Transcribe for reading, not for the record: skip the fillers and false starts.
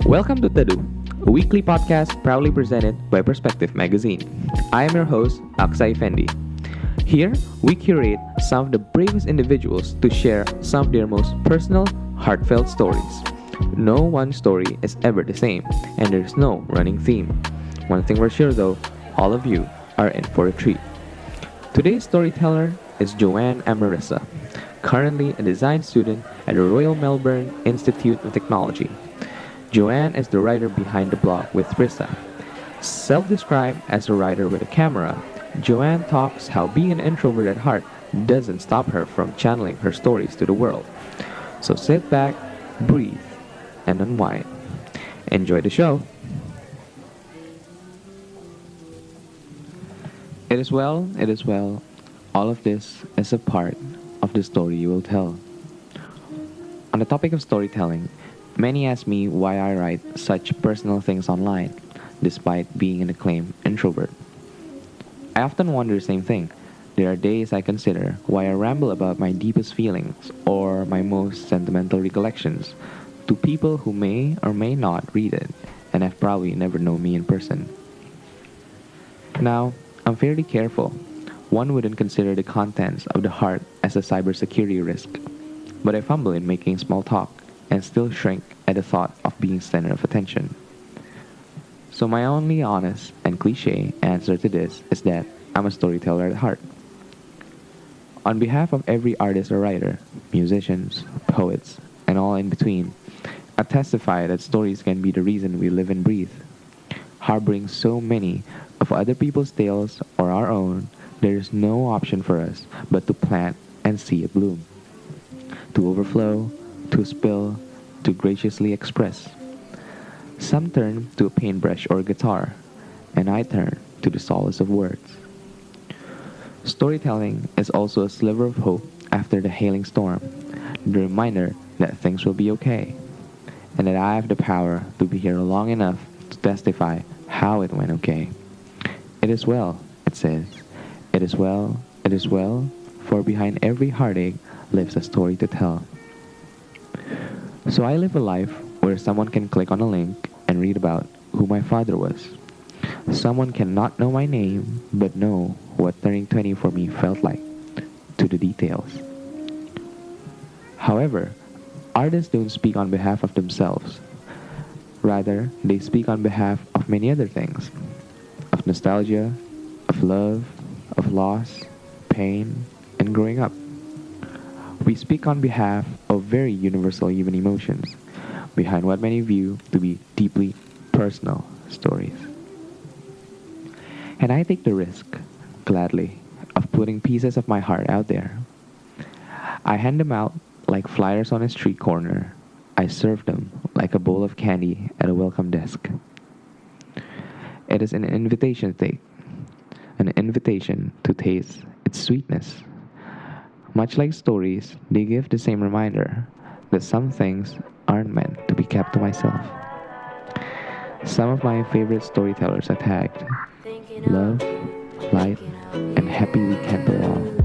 Welcome to Teduh, a weekly podcast proudly presented by Perspective Magazine. I am your host, Aksai Fendi. Here, we curate some of the bravest individuals to share some of their most personal, heartfelt stories. No one story is ever the same, and there's no running theme. One thing we're sure though, all of you are in for a treat. Today's storyteller is Joanne Amarissa, currently a design student at the Royal Melbourne Institute of Technology. Joanne is the writer behind the blog with Rissa. Self-described as a writer with a camera, Joanne talks how being an introvert at heart doesn't stop her from channeling her stories to the world. So sit back, breathe, and unwind. Enjoy the show. It is well, it is well. All of this is a part of the story you will tell. On the topic of storytelling, many ask me why I write such personal things online, despite being an acclaimed introvert. I often wonder the same thing. There are days I consider why I ramble about my deepest feelings or my most sentimental recollections to people who may or may not read it and have probably never known me in person. Now, I'm fairly careful. One wouldn't consider the contents of the heart as a cybersecurity risk, but I fumble in making small talk and still shrink at the thought of being center of attention. So my only honest and cliche answer to this is that I'm a storyteller at heart. On behalf of every artist or writer, musicians, poets, and all in between, I testify that stories can be the reason we live and breathe. Harboring so many of other people's tales or our own, there is no option for us but to plant and see it bloom. To overflow, to spill, to graciously express. Some turn to a paintbrush or guitar, and I turn to the solace of words. Storytelling is also a sliver of hope after the hailing storm, the reminder that things will be okay, and that I have the power to be here long enough to testify how it went okay. It is well, it says. It is well, for behind every heartache lives a story to tell. So I live a life where someone can click on a link and read about who my father was. Someone cannot know my name, but know what turning 20 for me felt like, to the details. However, artists don't speak on behalf of themselves. Rather, they speak on behalf of many other things. Of nostalgia, of love, of loss, pain, and growing up. We speak on behalf of very universal human emotions, behind what many view to be deeply personal stories. And I take the risk, gladly, of putting pieces of my heart out there. I hand them out like flyers on a street corner. I serve them like a bowl of candy at a welcome desk. It is an invitation to take, an invitation to taste its sweetness. Much like stories, they give the same reminder that some things aren't meant to be kept to myself. Some of my favorite storytellers are tagged love, light, and happy weekend to all.